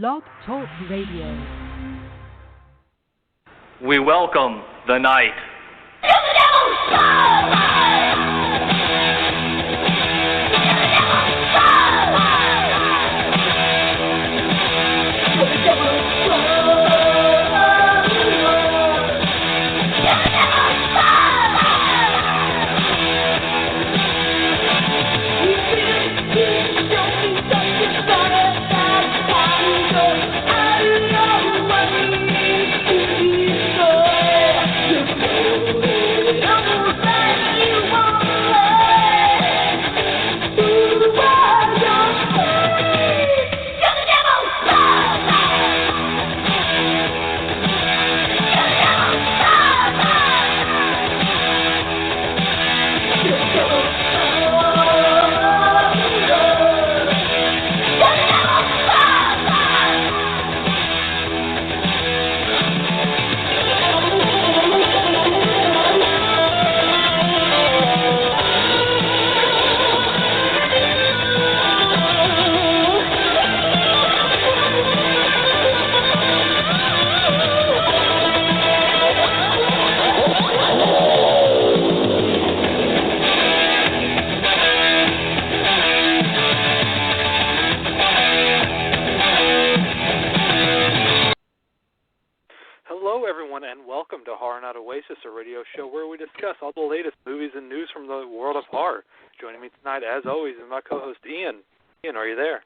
Blog Talk Radio. We welcome the night. Oasis, a radio show where we discuss all the latest movies and news from the world of horror. Joining me tonight, as always, is my co-host Ian. Ian, are you there?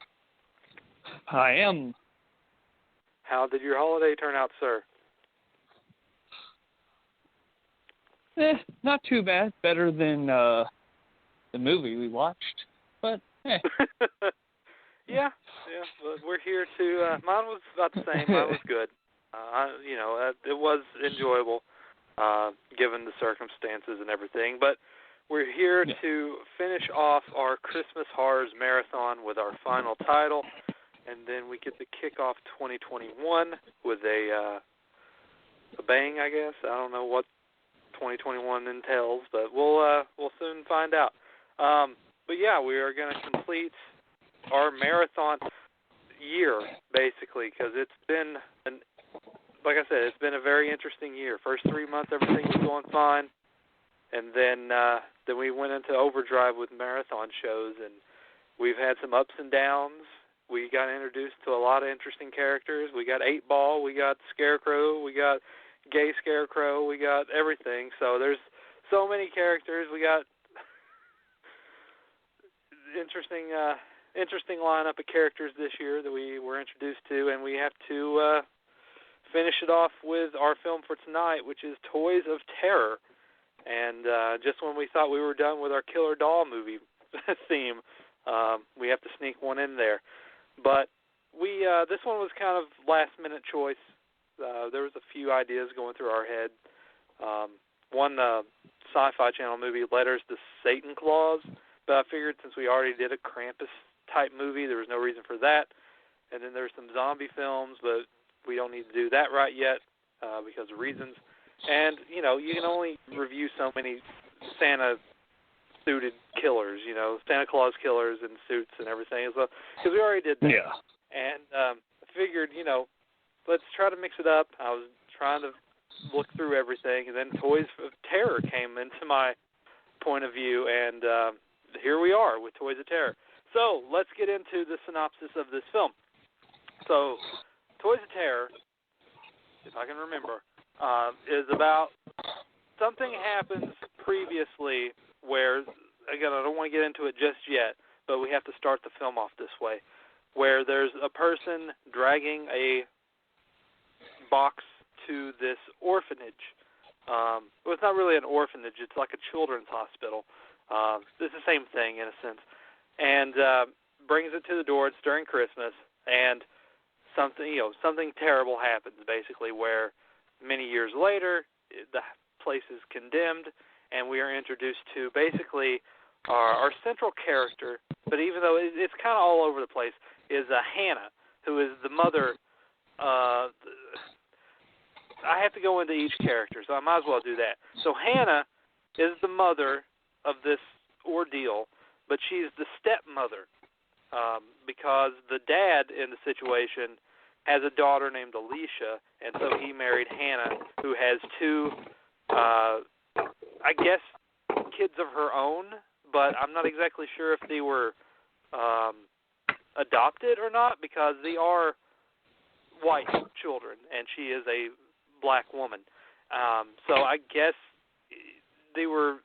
I am. How did your holiday turn out, sir? Not too bad. Better than the movie we watched, but yeah, but we're here to. Mine was about the same. Mine was good. It was enjoyable. Given the circumstances and everything. But we're here to finish off our Christmas Horrors Marathon with our final title, and then we get to kick off 2021 with a bang, I guess. I don't know what 2021 entails, but we'll soon find out. But yeah, we are going to complete our marathon year, basically, because it's been like I said, it's been a very interesting year. First 3 months, everything was going fine, and then we went into overdrive with marathon shows, and we've had some ups and downs. We got introduced to a lot of interesting characters. We got 8-Ball, we got Scarecrow, we got Gay Scarecrow, we got everything. So there's so many characters. We got interesting lineup of characters this year that we were introduced to, and we have to finish it off with our film for tonight, which is Toys of Terror. And just when we thought we were done with our Killer Doll movie theme, we have to sneak one in there. But this one was kind of last-minute choice. There was a few ideas going through our head. One Sci-Fi Channel movie, Letters to Satan Claus, but I figured since we already did a Krampus-type movie, there was no reason for that. And then there's some zombie films, but we don't need to do that right yet because of reasons. And, you can only review so many Santa-suited killers, Santa Claus killers in suits and everything. Because we already did that. Yeah. And I figured, let's try to mix it up. I was trying to look through everything, and then Toys of Terror came into my point of view, and here we are with Toys of Terror. So let's get into the synopsis of this film. So Toys of Terror, if I can remember, is about something happens previously where, again, I don't want to get into it just yet, but we have to start the film off this way, where there's a person dragging a box to this orphanage. Well, it's not really an orphanage. It's like a children's hospital. It's the same thing in a sense. And brings it to the door. It's during Christmas, and something terrible happens, basically, where many years later, the place is condemned, and we are introduced to basically our central character, but even though it's kind of all over the place, is Hannah, who is the mother. I have to go into each character, so I might as well do that. So Hannah is the mother of this ordeal, but she's the stepmother because the dad in the situation has a daughter named Alicia, and so he married Hannah, who has two, I guess, kids of her own, but I'm not exactly sure if they were adopted or not, because they are white children, and she is a black woman. So I guess they were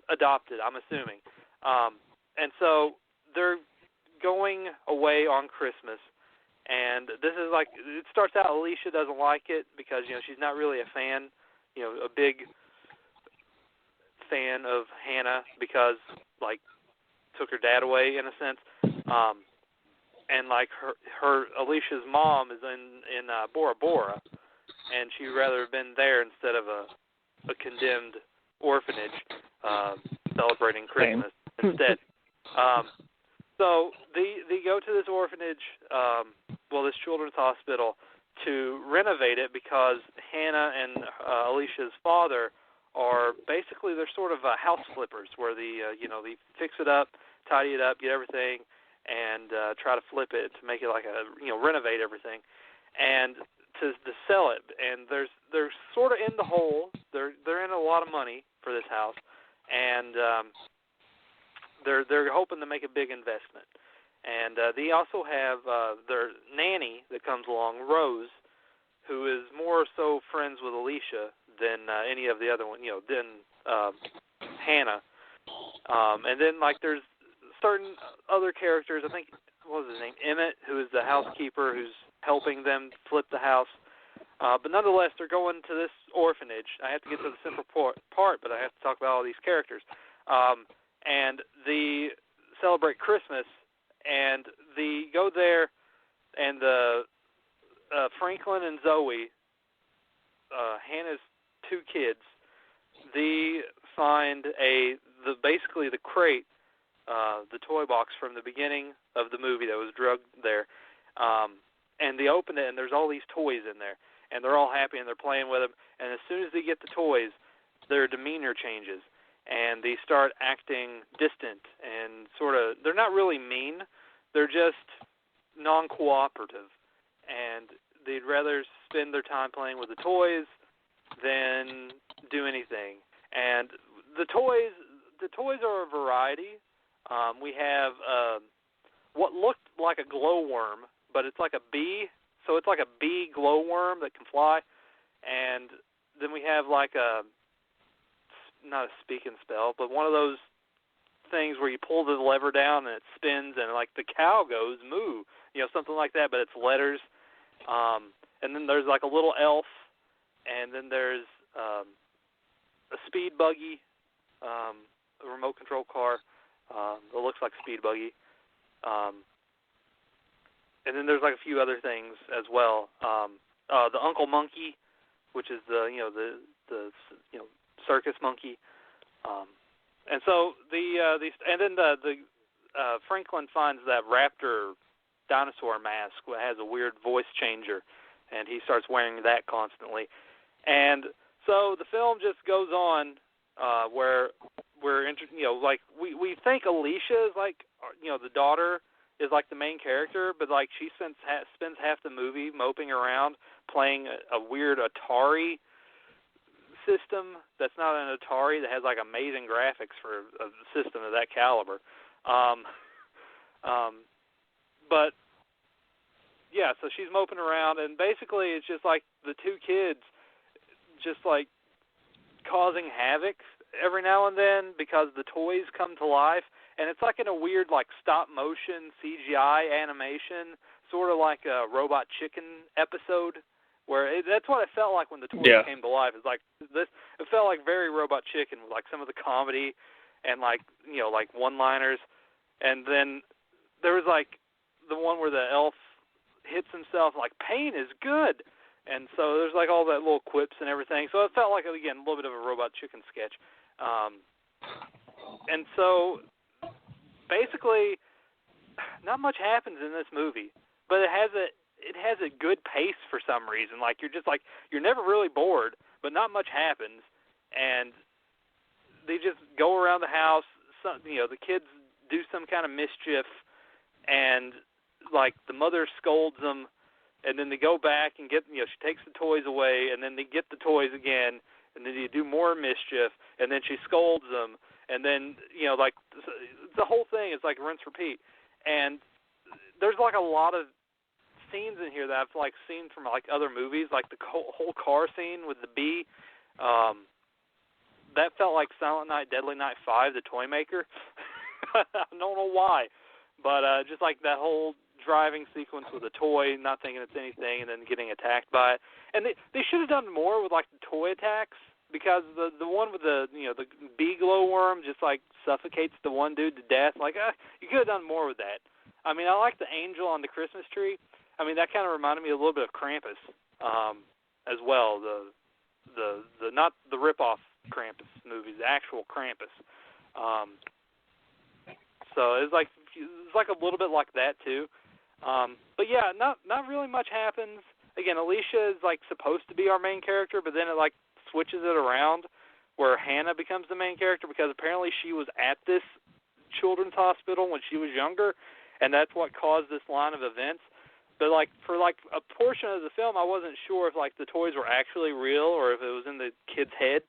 adopted, I'm assuming. And so they're going away on Christmas, and this is like, it starts out, Alicia doesn't like it because, she's not really a fan, a big fan of Hannah because, like, took her dad away in a sense. And like her Alicia's mom is in Bora Bora, and she'd rather have been there instead of a condemned orphanage celebrating Christmas instead. So they go to this orphanage, this children's hospital, to renovate it because Hannah and Alicia's father are basically, they're sort of house flippers where they fix it up, tidy it up, get everything, and try to flip it to make it like renovate everything, and to sell it. And they're sort of in the hole. They're in a lot of money for this house, and they're hoping to make a big investment. And they also have their nanny that comes along, Rose, who is more so friends with Alicia than any of the other one, than Hannah. And then like there's certain other characters. I think, what was his name? Emmett, who is the housekeeper who's helping them flip the house. But nonetheless, they're going to this orphanage. I have to get to the simple part, but I have to talk about all these characters. And they celebrate Christmas, and they go there, and Franklin and Zoe, Hannah's two kids, they find basically the crate, the toy box from the beginning of the movie that was drugged there, and they open it, and there's all these toys in there, and they're all happy, and they're playing with them, and as soon as they get the toys, their demeanor changes, and they start acting distant, and sort of, they're not really mean, they're just non-cooperative, and they'd rather spend their time playing with the toys than do anything. And the toys are a variety. We have what looked like a glowworm, but it's like a bee. So it's like a bee glowworm that can fly. And then we have like not a speak and spell, but one of those things where you pull the lever down and it spins and like the cow goes moo, something like that, but it's letters. And then there's like a little elf, and then there's a speed buggy, a remote control car that looks like a speed buggy. And then there's like a few other things as well. The Uncle Monkey, which is the circus monkey. And so Franklin finds that raptor dinosaur mask that has a weird voice changer, and he starts wearing that constantly. And so the film just goes on where we think Alicia is like, the daughter is like the main character, but like she spends half the movie moping around playing a weird Atari system that's not an Atari, that has like amazing graphics for a system of that caliber. But yeah, so she's moping around, and basically it's just like the two kids just like causing havoc every now and then because the toys come to life, and it's like in a weird like stop motion CGI animation, sort of like a Robot Chicken episode, where that's what it felt like when the toys came to life. It's like this. It felt like very Robot Chicken, with like some of the comedy and like like one-liners, and then there was like the one where the elf hits himself like pain is good, and so there's like all that little quips and everything. So it felt like, again, a little bit of a Robot Chicken sketch. And so basically, not much happens in this movie, but it has a good pace for some reason. Like you're never really bored, but not much happens, and they just go around the house. The kids do some kind of mischief, and like the mother scolds them and then they go back and get, she takes the toys away, and then they get the toys again, and then you do more mischief, and then she scolds them, and then, like, the whole thing is like rinse, repeat. And there's, like, a lot of scenes in here that I've, like, seen from, like, other movies, like the whole car scene with the bee. That felt like Silent Night, Deadly Night 5, the Toy Maker. I don't know why, but just like that whole driving sequence with a toy, not thinking it's anything, and then getting attacked by it. And they should have done more with, like, the toy attacks, because the one with the the bee glowworm just, like, suffocates the one dude to death. Like, you could have done more with that. I mean, I like the angel on the Christmas tree. I mean, that kind of reminded me a little bit of Krampus as well. The not the rip-off Krampus movies, the actual Krampus. So it's like a little bit like that too. But yeah, not really much happens. Again, Alicia is, like, supposed to be our main character, but then it, like, switches it around where Hannah becomes the main character, because apparently she was at this children's hospital when she was younger, and that's what caused this line of events. But, like, for, like, a portion of the film, I wasn't sure if, like, the toys were actually real or if it was in the kid's head.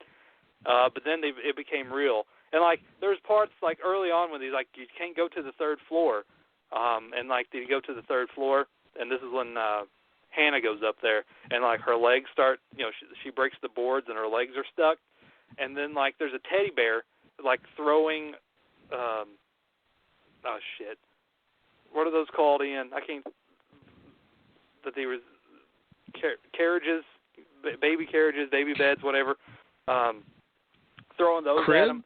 But then it became real. And, like, there's parts, like, early on when he's like, you can't go to the third floor. And, like, did he go to the third floor? And this is when Hannah goes up there, and, like, her legs start, she breaks the boards and her legs are stuck. And then, like, there's a teddy bear, like, throwing, oh, shit. What are those called, Ian? I can't, that they was carriages, baby carriages, baby beds, whatever. Throwing those cribs? at him.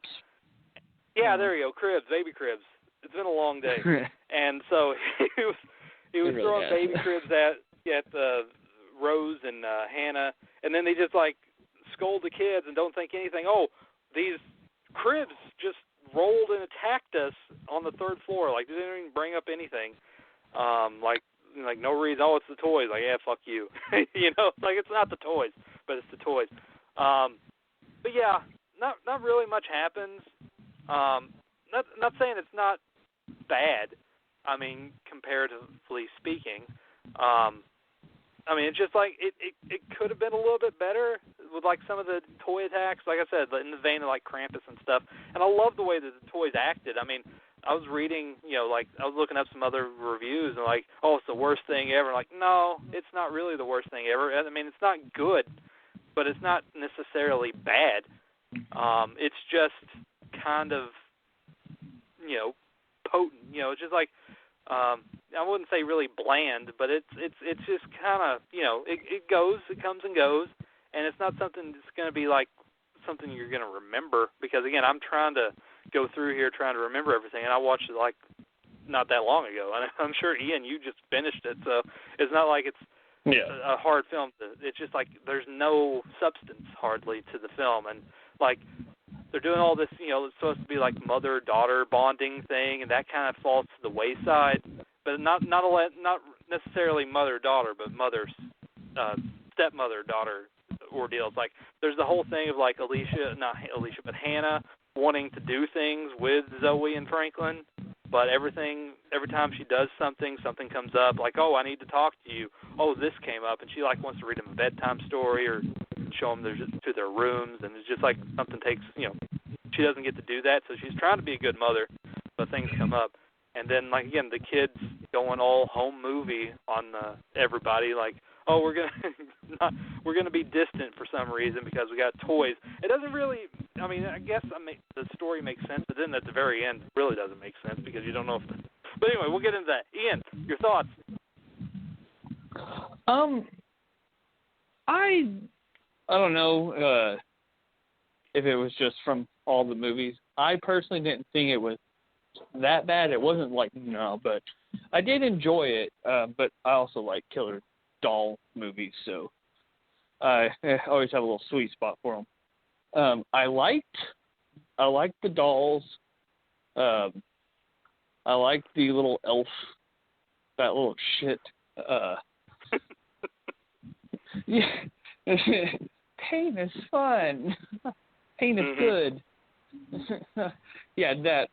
Yeah, there you go, cribs, baby cribs. It's been a long day. And so he was throwing baby cribs at Rose and Hannah, and then they just, like, scold the kids and don't think anything. Oh, these cribs just rolled and attacked us on the third floor. Like, they didn't even bring up anything. Like no reason. Oh, it's the toys. Like, yeah, fuck you. Like, it's not the toys, but it's the toys. But yeah, not really much happens. Not saying it's not bad. I mean, comparatively speaking. I mean, it's just like it could have been a little bit better with, like, some of the toy attacks. Like I said, in the vein of, like, Krampus and stuff. And I love the way that the toys acted. I mean, I was reading, like, I was looking up some other reviews and, like, oh, it's the worst thing ever. Like, no, it's not really the worst thing ever. I mean, it's not good, but it's not necessarily bad. It's just kind of, potent. It's just like, I wouldn't say really bland, but it's just kind of, it comes and goes, and it's not something that's going to be like something you're going to remember, because, again, I'm trying to go through here trying to remember everything, and I watched it, like, not that long ago, and I'm sure, Ian, you just finished it, so it's not like it's a hard film. It's just like there's no substance hardly to the film, and, like, they're doing all this, it's supposed to be like mother-daughter bonding thing, and that kind of falls to the wayside. But not necessarily mother-daughter, but stepmother-daughter ordeals. Like, there's the whole thing of, like, but Hannah wanting to do things with Zoe and Franklin, but every time she does something comes up. Like, oh, I need to talk to you. Oh, this came up, and she, like, wants to read them a bedtime story or show them to their rooms, and it's just like something takes, she doesn't get to do that, so she's trying to be a good mother, but things come up. And then, like, again, the kids going all home movie on everybody, like, oh, we're gonna be distant for some reason because we got toys. It doesn't really, I mean, I guess the story makes sense, but then at the very end, it really doesn't make sense because you don't know if. But anyway, we'll get into that. Ian, your thoughts? I don't know if it was just from all the movies. I personally didn't think it was that bad. It wasn't like, no, but I did enjoy it. But I also like killer doll movies, so I always have a little sweet spot for them. I liked the dolls. I liked the little elf, that little shit. Yeah. Pain is fun. Pain is good. Yeah, that.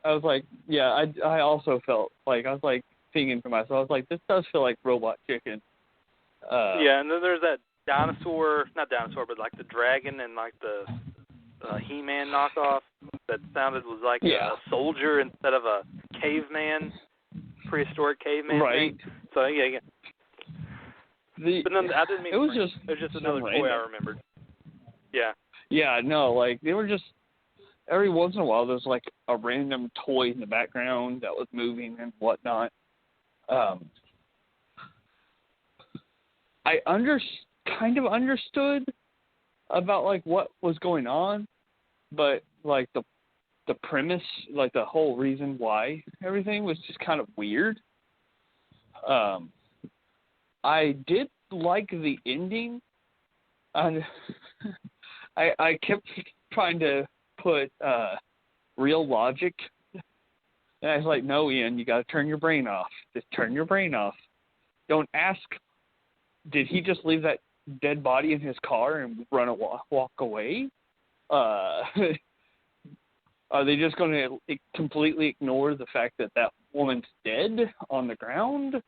I was like, yeah, I also felt like, I was like thinking to myself, I was like, this does feel like Robot Chicken. Yeah, and then there's that dinosaur, not dinosaur, but like the dragon and like the He-Man knockoff that was like a soldier instead of a caveman, prehistoric caveman. Right. Thing. So yeah. But then I didn't mean it was just another toy I remembered. Yeah. Yeah, no, like they were just every once in a while there's like a random toy in the background that was moving and whatnot. I kind of understood about like what was going on, but like the premise, like the whole reason why everything was just kind of weird. I did like the ending. I kept trying to put real logic, and I was like, no, Ian, you got to turn your brain off. Just turn your brain off. Don't ask, did he just leave that dead body in his car and walk away? Are they just going to completely ignore the fact that woman's dead on the ground?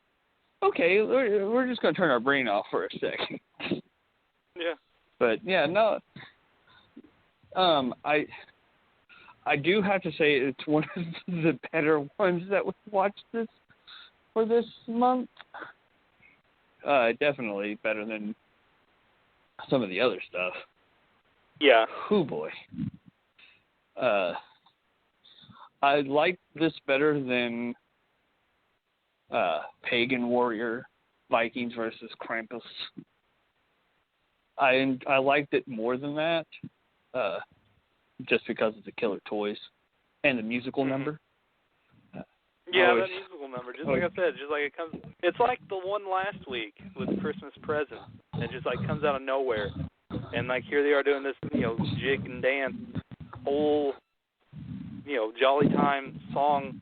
Okay, we're just going to turn our brain off for a second. Yeah. But yeah, no. I do have to say it's one of the better ones that we watched for this month. Definitely better than some of the other stuff. Yeah. Oh boy. I like this better than Pagan Warrior, Vikings versus Krampus. I liked it more than that, just because of the killer toys and the musical number. Yeah, that musical number. Just like I said, just like it comes. It's like the one last week with Christmas Present. It just like comes out of nowhere, and like here they are doing this, jig and dance, whole, jolly time song.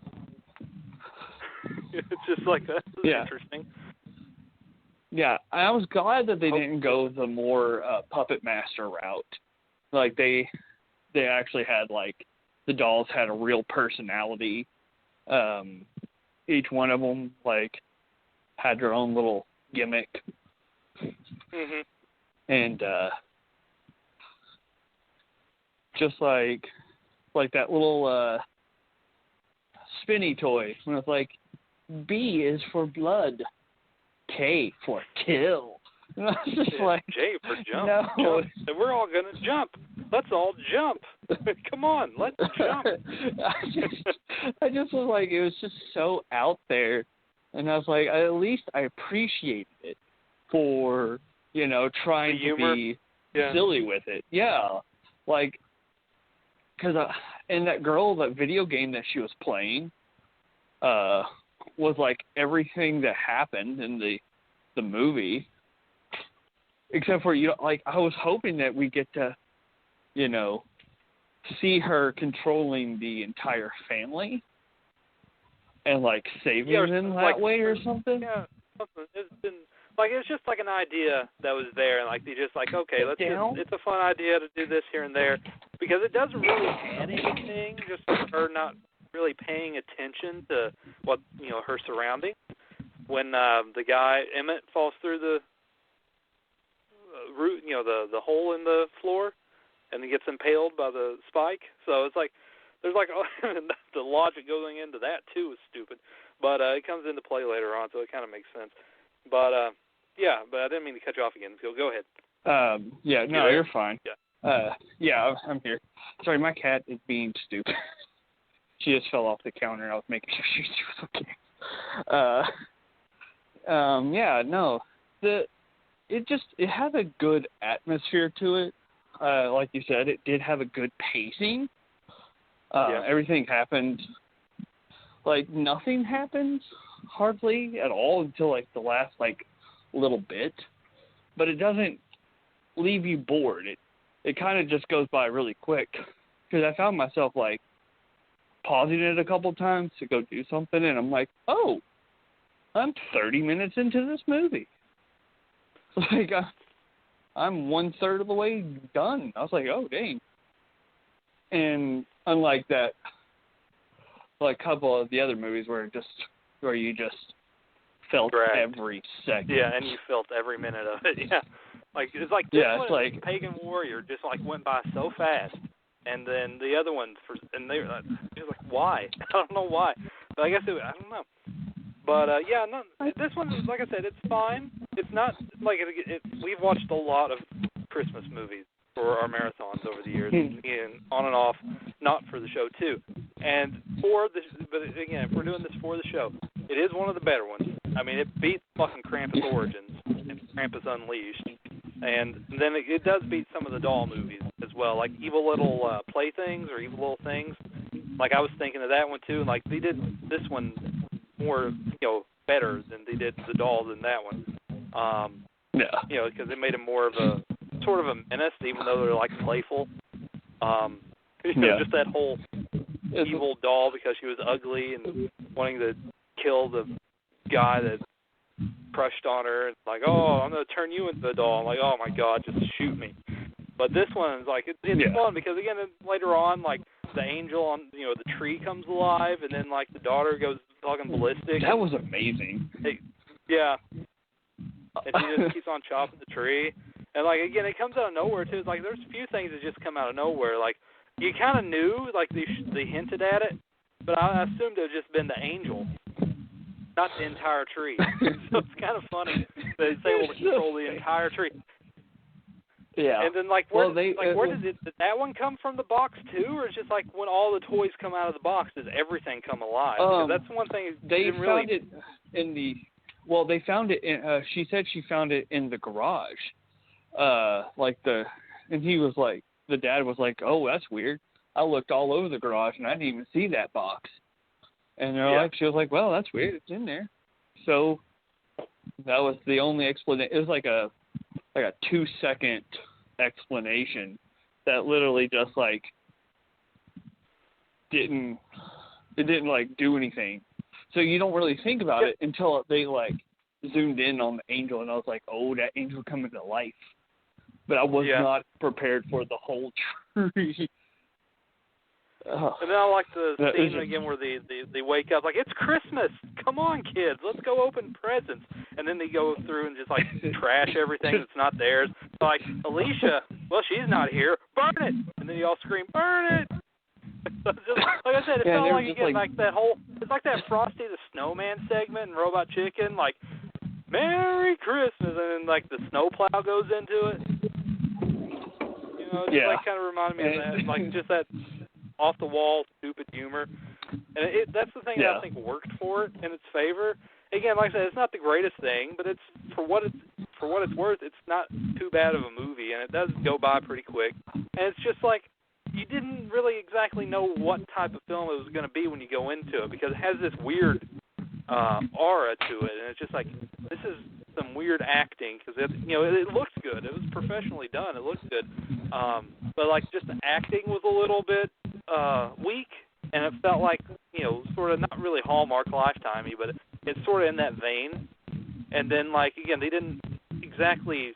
It's just like that's interesting. Yeah, I was glad that they didn't go the more Puppet Master route. Like they actually had like the dolls had a real personality. Each one of them like had their own little gimmick. Mhm. And just like that little spinny toy when it's like B is for blood. K for kill. And I was just like, J for jump. No. Jump. And we're all going to jump. Let's all jump. Come on, let's jump. I just was like, it was just so out there. And I was like, at least I appreciated it for, trying to be silly with it. Yeah. Like, because and that video game that she was playing, was like everything that happened in the movie, except for I was hoping that we get to, see her controlling the entire family and like saving them that way or something. Yeah, something. It's just like an idea that was there, and like they just like, okay, it's a fun idea to do this here and there, because it doesn't really add anything. Just her not really paying attention to what her surrounding. When the guy Emmett falls through the root, the hole in the floor, and he gets impaled by the spike. So it's like there's like the logic going into that too is stupid, but it comes into play later on, so it kind of makes sense. But but I didn't mean to cut you off again. So go ahead. You're fine. Yeah. I'm here. Sorry, my cat is being stupid. She just fell off the counter. I was making sure she was okay. It had a good atmosphere to it. Like you said, it did have a good pacing. Everything happened. Like nothing happens hardly at all until like the last little bit, but it doesn't leave you bored. It kind of just goes by really quick, because I found myself pausing it a couple times to go do something, and I'm like, oh, I'm 30 minutes into this movie. I'm 1/3 of the way done. I was like, oh, dang. And unlike that, a couple of the other movies where you just felt Correct. every second. Yeah, and you felt every minute of it. Yeah, like it's like this one, Pagan Warrior, just like went by so fast, and then the other ones, they were like, why? I don't know why, but I guess I don't know. But yeah, no, this one, like I said, it's fine. It's not like we've watched a lot of Christmas movies for our marathons over the years, and on and off, not for the show too. And but again, if we're doing this for the show, it is one of the better ones. I mean, it beats fucking Krampus Origins and Krampus Unleashed, and then it does beat some of the doll movies as well, like Evil Little Playthings or Evil Little Things. Like I was thinking of that one too. Like they did this one more, better than they did the dolls in that one. Yeah. Because they made him more of a sort of a menace, even though they're like playful. Just that whole evil doll because she was ugly and wanting to kill the guy that crushed on her. It's like, oh, I'm going to turn you into a doll. I'm like, oh my God, just shoot me. But this one is like, it's fun because again, later on, like the angel on, the tree comes alive, and then like the daughter goes fucking ballistic. That was amazing. Yeah. And she just keeps on chopping the tree. And like, again, it comes out of nowhere too. It's like, there's a few things that just come out of nowhere. Like, you kind of knew, like they hinted at it, but I assumed it had just been the angel, not the entire tree. So it's kind of funny that it's able to control the entire tree. Yeah. And then, where did that one come from the box too, or it's just like when all the toys come out of the box, does everything come alive? Because that's one thing they found it in the. Well, they found it in. She said she found it in the garage, and he was like, the dad was like, oh, that's weird. I looked all over the garage and I didn't even see that box. And she was like, well, that's weird. It's in there. So that was the only explanation. It was like a 2-second explanation that literally just didn't do anything. So you don't really think about it until they zoomed in on the angel, and I was like, oh, that angel coming to life. But I was not prepared for the whole tree. And then I like the scene again where they wake up like, it's Christmas. Come on, kids, let's go open presents. And then they go through and just trash everything that's not theirs. Like, Alicia, well, she's not here. Burn it. And then you all scream, burn it. So just, like I said, it felt like you get that whole. It's like that Frosty the Snowman segment in Robot Chicken, like Merry Christmas, and then the snowplow goes into it. Just kind of reminded me of that, just that off the wall stupid humor, and that's the thing that I think worked for it in its favor. Again, like I said, it's not the greatest thing, but it's for what it's worth. It's not too bad of a movie, and it does go by pretty quick. And it's just like you didn't really exactly know what type of film it was going to be when you go into it, because it has this weird aura to it, and it's just like, this is some weird acting, because it looks good. It was professionally done. It looks good, but just the acting was a little bit weak, and it felt like sort of not really Hallmark Lifetime-y, but it's sort of in that vein. And then again, they didn't exactly.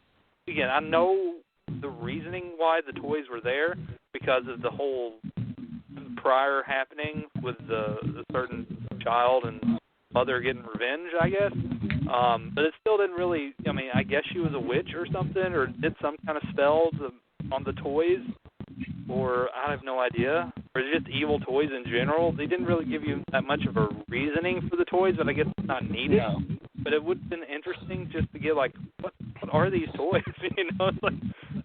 Again, I know the reasoning why the toys were there because of the whole prior happening with the certain child and mother getting revenge, I guess. But it still didn't really. I mean, I guess she was a witch or something, or did some kind of spell on the toys, or I have no idea. Or just evil toys in general. They didn't really give you that much of a reasoning for the toys, but I guess it's not needed. No. But it would have been interesting just to get what are these toys? It's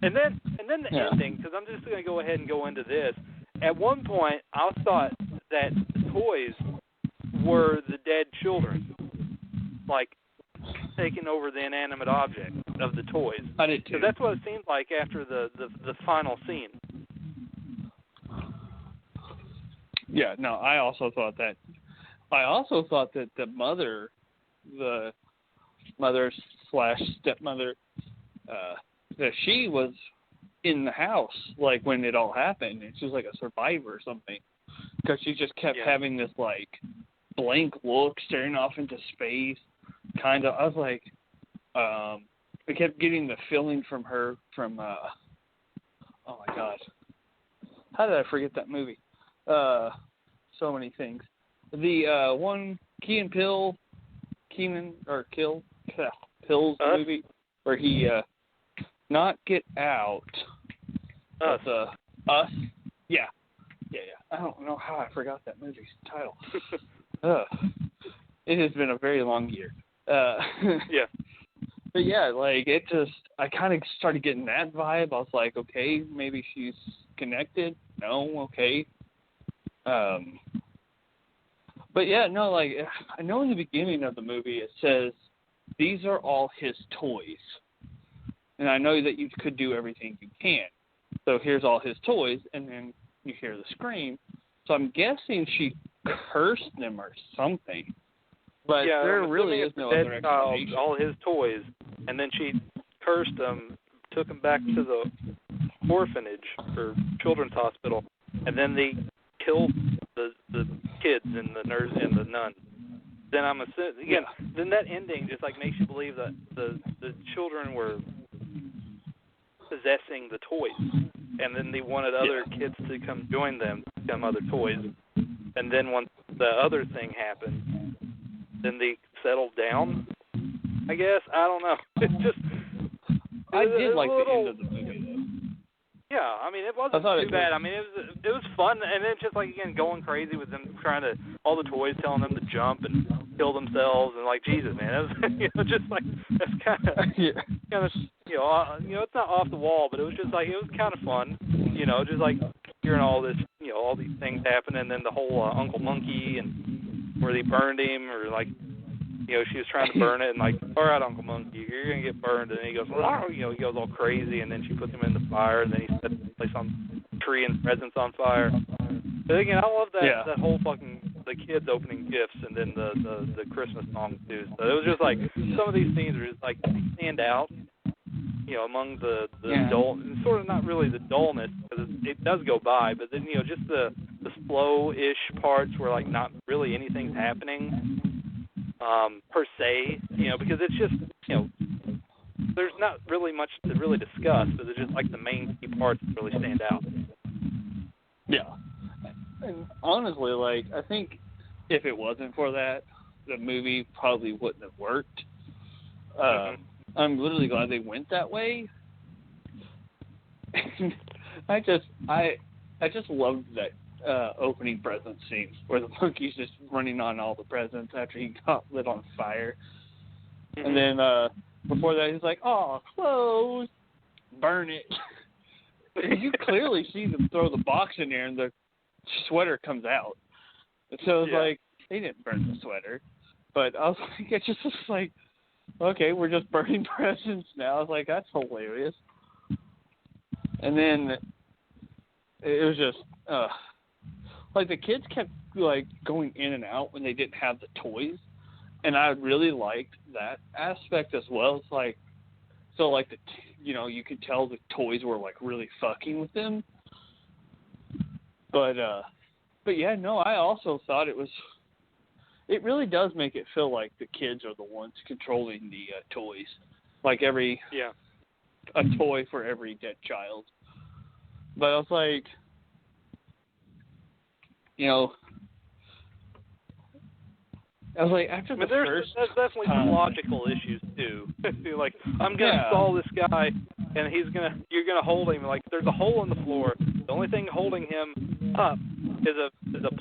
and then the ending, because I'm just going to go ahead and go into this. At one point, I thought that the toys were the dead children, taking over the inanimate object of the toys. I did too. So that's what it seemed like after the final scene. Yeah, no, I also thought that. I also thought that the mother / stepmother, that she was in the house when it all happened, and she was like a survivor or something, because she just kept having this blank look, staring off into space. Kind of, I was like, I kept getting the feeling from her from, oh my God, how did I forget that movie? So many things. The one Key and Peele Keenan or Pill's movie where he not Get Out. Us. Us. Yeah. I don't know how I forgot that movie's title. It has been a very long year. Yeah. But yeah, like it just, I kind of started getting that vibe. I was like, okay, maybe she's connected. No, okay. But yeah, no, like I know in the beginning of the movie it says these are all his toys, and I know that you could do everything you can. So here's all his toys, and then you hear the scream. So I'm guessing she cursed them or something. But yeah, there really is no other explanation. All his toys, and then she cursed them, took them back to the orphanage or children's hospital, and then they killed the kids and the nurse and the nun. Then I'm assuming again. Yeah. Then that ending just like makes you believe that the children were possessing the toys, and then they wanted other kids to come join them, to become other toys. And then once the other thing happened, then they settled down. I guess I don't know. It's just I did like the end of the movie though. Yeah, I mean it wasn't too bad. I mean it was fun, and then just like again going crazy with them trying to all the toys telling them to jump and kill themselves and like Jesus man, it was just like that's kind of it's not off the wall, but it was just like it was kind of fun, just like hearing all this all these things happen, and then the whole Uncle Monkey and where they burned him or like. She was trying to burn it, and like, all right, Uncle Monkey, you're gonna get burned, and then he goes, he goes all crazy, and then she puts him in the fire, and then he sets like some tree and presents on fire. But again, I love that whole fucking the kids opening gifts, and then the Christmas song too. So it was just like some of these scenes are just like they stand out, among the dull, sort of not really the dullness because it does go by, but then just the slow-ish parts where like not really anything's happening. Per se, because it's just, there's not really much to really discuss, but it's just like the main key parts that really stand out. Yeah. And honestly, like, I think if it wasn't for that, the movie probably wouldn't have worked. I'm literally glad they went that way. I just loved that opening present scene where the monkey's just running on all the presents after he got lit on fire. Mm-hmm. And then before that, he's like, oh, clothes, burn it. And you clearly see them throw the box in there and the sweater comes out. And so it's like, they didn't burn the sweater. But I was like, it's just like, okay, we're just burning presents now. I was like, that's hilarious. And then it was just, like the kids kept like going in and out when they didn't have the toys, and I really liked that aspect as well. It's like, so like you could tell the toys were like really fucking with them. But yeah, no, I also thought it really does make it feel like the kids are the ones controlling the toys, like a toy for every dead child. But I was like, after the first there's definitely some logical issues too. Like, I'm gonna install this guy, and you're gonna hold him. Like, there's a hole in the floor. The only thing holding him up is a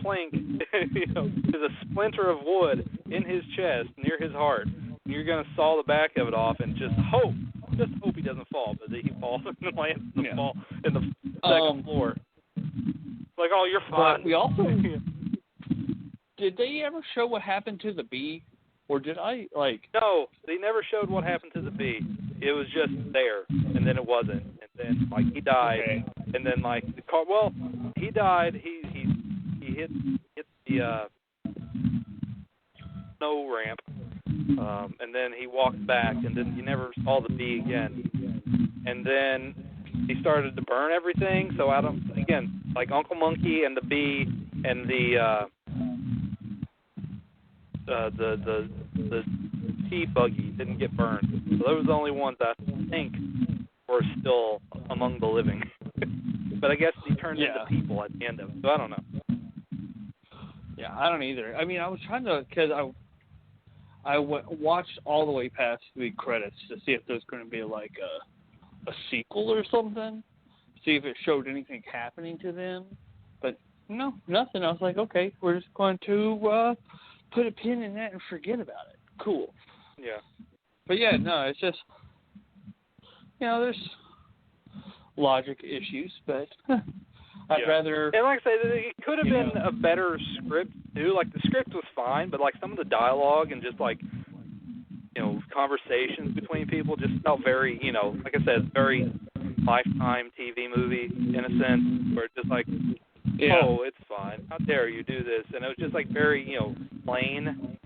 plank, is a splinter of wood in his chest near his heart. And you're gonna saw the back of it off and just hope he doesn't fall, but that he falls and lands in the second floor. Like, oh, you're fine. But we also did they ever show what happened to the bee, or did I like? No, they never showed what happened to the bee. It was just there, and then it wasn't, and then like he died, and then like the car. Well, he died. He hit the snow ramp, and then he walked back, and then you never saw the bee again, and then he started to burn everything. So like Uncle Monkey and the bee and the tea buggy didn't get burned. So those are the only ones I think were still among the living. But I guess he turned into people at the end of it. So I don't know. Yeah, I don't either. I mean, I was trying to, because I watched all the way past the credits to see if there's going to be like a sequel or something, see if it showed anything happening to them. But no, nothing. I was like, okay, we're just going to put a pin in that and forget about it. Cool. Yeah. But yeah, no, it's just, there's logic issues, but I'd rather. And like I said, it could have been a better script too. Like the script was fine, but like some of the dialogue and just like conversations between people just felt very, like I said, very Lifetime TV movie in a sense, where it's just like, oh, it's fine. How dare you do this? And it was just like very, plain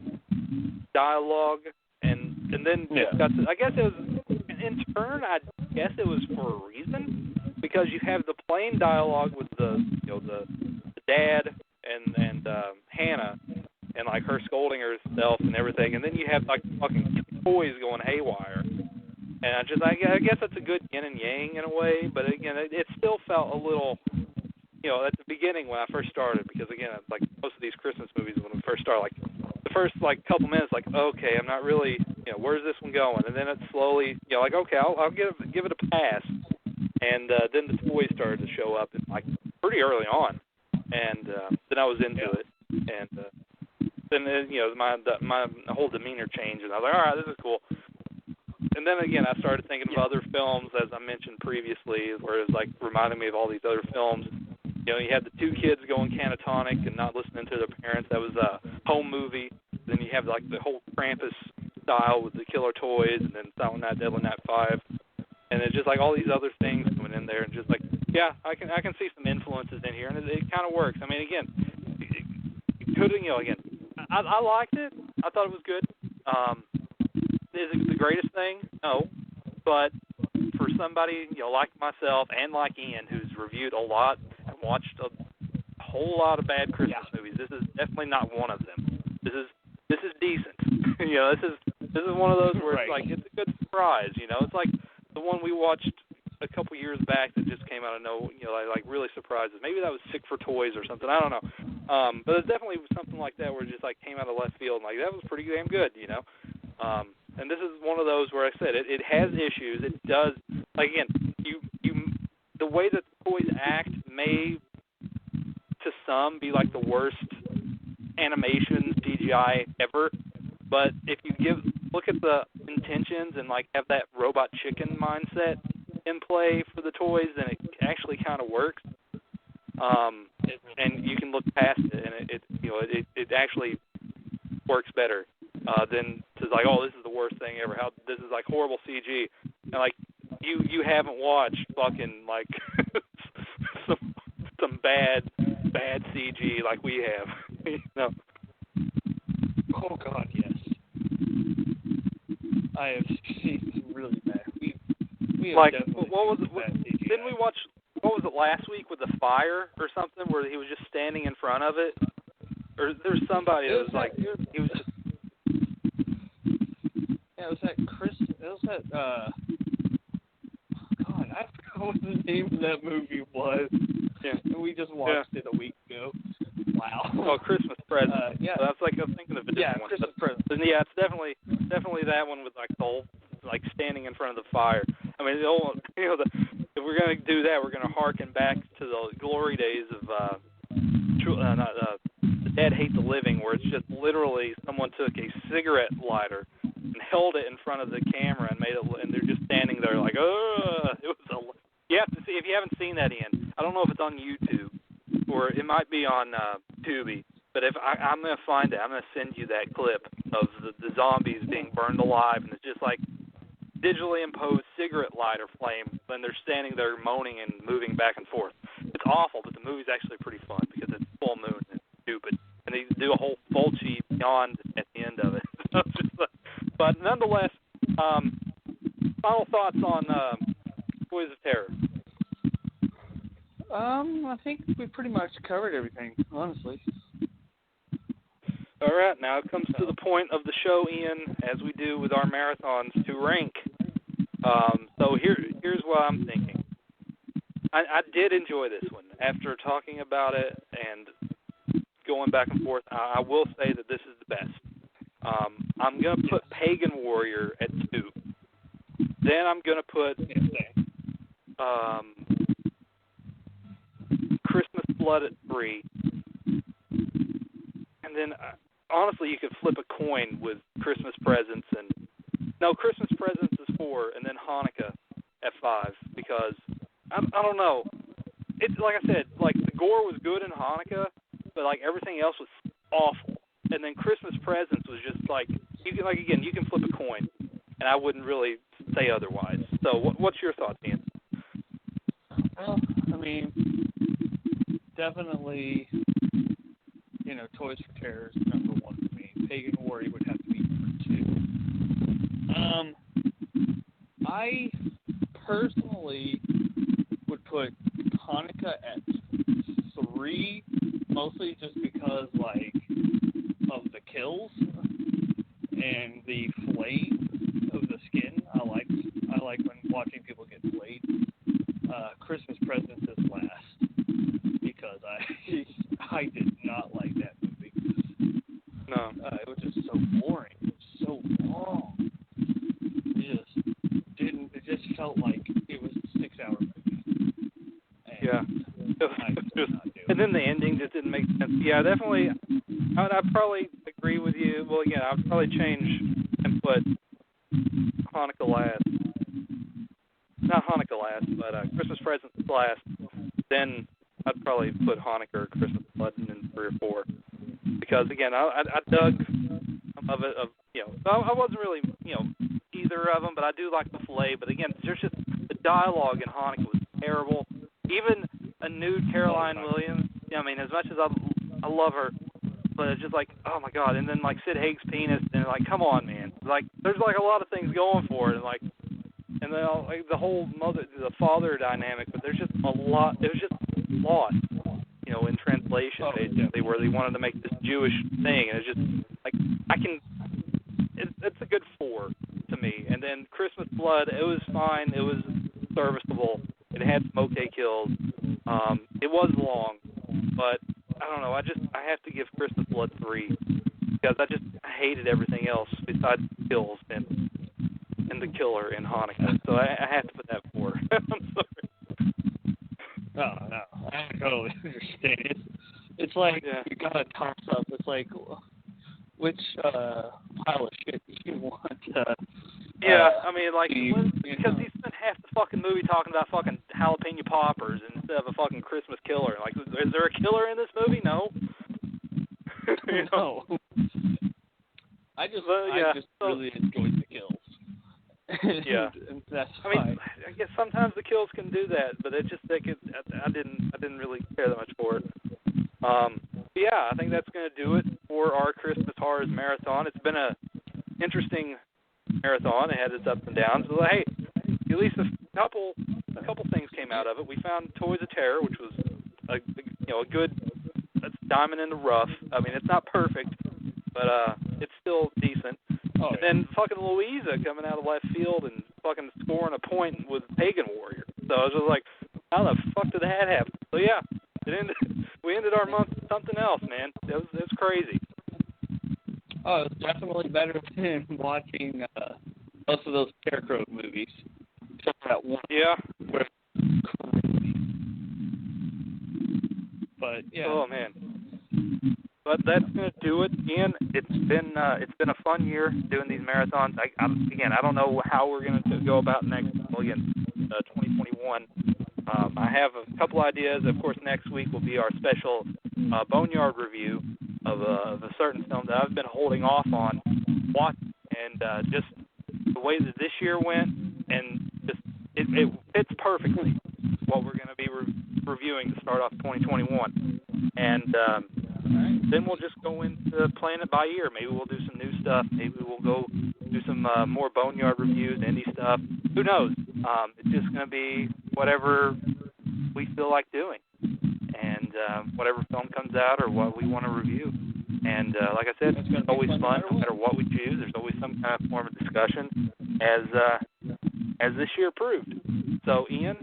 dialogue, and then just got to, I guess it was in turn. I guess it was for a reason, because you have the plain dialogue with the dad and Hannah, and like her scolding herself and everything, and then you have like fucking toys going haywire. And I guess that's a good yin and yang in a way, but again, it still felt a little, at the beginning when I first started, because again, like most of these Christmas movies when we first start, like the first like couple minutes, like, okay, I'm not really, where's this one going? And then it slowly, like, okay, I'll give it a pass. And then the toys started to show up, like pretty early on, and then I was into it, and then my whole demeanor changed, and I was like, all right, this is cool. And then again, I started thinking of other films, as I mentioned previously, where it was like reminding me of all these other films. You had the two kids going catatonic and not listening to their parents. That was a home movie. Then you have like the whole Krampus style with the killer toys, and then Silent Night, Deadly Night 5. And it's just like all these other things coming in there, and just like, yeah, I can see some influences in here, and it kind of works. I mean, again, it could, again, I liked it. I thought it was good. Is it the greatest thing? No. But for somebody, like myself and like Ian, who's reviewed a lot and watched a whole lot of bad Christmas movies, this is definitely not one of them. This is decent. This is one of those where it's like, it's a good surprise. It's like the one we watched a couple years back that just came out of nowhere, like really surprised us. Maybe that was Sick for Toys or something. I don't know. But it's definitely something like that where it just like came out of left field, and like that was pretty damn good. And this is one of those where I said it has issues. It does, like, again, the way that the toys act may, to some, be like the worst animation CGI ever. But if you look at the intentions and like have that robot chicken mindset in play for the toys, then it actually kind of works. And you can look past it, and it actually works better. Than to like, oh, this is the worst thing ever. How this is like horrible CG, and like you haven't watched fucking like some bad CG like we have. Oh God, yes. I have seen some really bad. We have like definitely what was it? Bad CGI. Didn't we watch? What was it last week with the fire or something where he was just standing in front of it? Or there's somebody that was like he was just. Yeah, it was that God, I forgot what the name of that movie was. Yeah. And we just watched it a week ago. Wow. Oh, Christmas Present. Yeah. That's like I'm thinking of a different one. Christmas Present. Yeah, it's definitely that one with like the whole like standing in front of the fire. I mean, if we're gonna do that, we're gonna harken back to the glory days of The Dead Hate the Living, where it's just literally someone took a cigarette lighter and held it in front of the camera and and they're just standing there like, you have to see, if you haven't seen that, Ian, I don't know if it's on YouTube or it might be on Tubi, but if I'm going to find it, I'm going to send you that clip of the zombies being burned alive, and it's just like digitally imposed cigarette lighter flame when they're standing there moaning and moving back and forth. It's awful, but the movie's actually pretty fun because it's full moon and it's stupid. And they do a whole Fulci yawn at the end of it. But nonetheless, final thoughts on Toys of Terror. I think we pretty much covered everything, honestly. All right, now it comes to the point of the show, Ian, as we do with our marathons, to rank. So here's what I'm thinking. I did enjoy this one. After talking about it and going back and forth, I will say that this is the best. I'm going to put Pagan Warrior at 2. Then I'm going to put Christmas Blood at 3. And then, honestly, you could flip a coin with Christmas Presents. Christmas Presents is 4, and then Hanukkah at 5. Because, I don't know. It's like I said, like, the gore was good in Hanukkah, but, like, everything else was awful. And then Christmas Presents was just, like, you can flip a coin. And I wouldn't really say otherwise. So what's your thoughts, Ian? Well, I mean, definitely, Toys for Terror is number 1 for me. Pagan Warrior would have to be number 2. I personally would put Hanukkah at 3, mostly just because, like, of the kills and the flame of the skin. I like when watching people get flayed. Christmas Presents is last because I did not like that movie. No, it was just so boring. It was so long. It just felt like it was a 6-hour movie. And and then the ending just didn't make sense. Yeah, definitely. I'd probably agree with you. Well, again, I'd probably change and put Hanukkah last. Not Hanukkah last, but Christmas Presents last. Then I'd probably put Hanukkah or Christmas Blood in 3 or 4. Because, again, I dug some of it. I wasn't really, either of them, but I do like the filet. But, again, there's just the dialogue in Hanukkah was terrible. Even a nude Caroline Williams, I mean, as much as I love her, but it's just like, oh my God. And then like Sid Haig's penis, and like, come on, man. Like, there's like a lot of things going for it, and like, and then like the whole the father dynamic. But there's just a lot. It was just lost, in translation, basically, where they wanted to make this Jewish thing, and it's just like it's a good 4 to me. And then Christmas Blood, it was fine. It was serviceable. It had some okay kills. It was long, but I don't know. I have to give Christmas Blood 3 because I hated everything else besides the kills and the killer in Hanukkah. So I have to put that 4. I'm sorry. Oh, no, I totally understand. It's like you got a toss up. It's like which pile of shit do you want? I mean, like, because he spent half the fucking movie talking about fucking jalapeno poppers instead of a fucking Christmas killer. Like, is there a killer in this movie? No. No. I just really enjoyed the kills. Yeah. And that's I guess sometimes the kills can do that, but I didn't really care that much for it. I think that's going to do it for our Christmas Horrors Marathon. It's been a interesting marathon. It had its ups and downs. But hey, at least a couple things came out of it. We found Toys of Terror, which was a good diamond in the rough. I mean, it's not perfect, but it's still decent. Oh, and then fucking Louisa coming out of left field and fucking scoring a point with Pagan Warrior. So I was just like, how the fuck did that happen? So yeah, we ended our month with something else, man. It was crazy. Oh, it's definitely better than watching most of those Scarecrow movies. Except that one. Yeah. But yeah. Oh man. But that's gonna do it. Ian, it's been a fun year doing these marathons. I don't know how we're gonna go about next. Well, again, 2021. I have a couple ideas. Of course, next week will be our special Boneyard review of a certain film that I've been holding off on watching, and just the way that this year went, and just it fits perfectly what we're going to be reviewing to start off 2021. And then we'll just go into playing it by ear. Maybe we'll do some new stuff. Maybe we'll go do some more Boneyard reviews, indie stuff. Who knows? It's just going to be whatever we feel like doing, and whatever film comes out or what we want to review. And like I said, it's always fun. No matter what we choose, there's always some kind of form of discussion, as this year proved. So, Ian,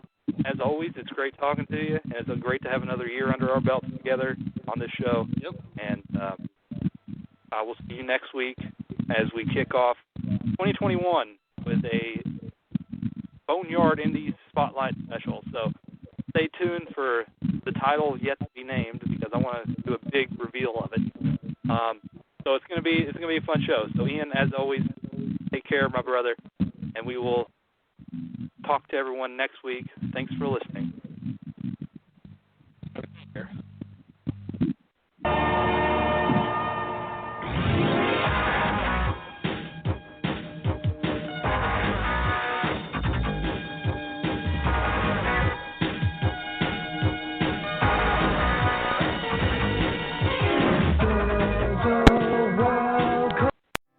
as always, it's great talking to you, and it's great to have another year under our belts together on this show. Yep. And I will see you next week as we kick off 2021 with a Boneyard Indies Spotlight special. So stay tuned for the title yet to be named, because I want to do a big reveal of it. So it's gonna be a fun show. So Ian, as always, take care, my brother, and we will talk to everyone next week. Thanks for listening.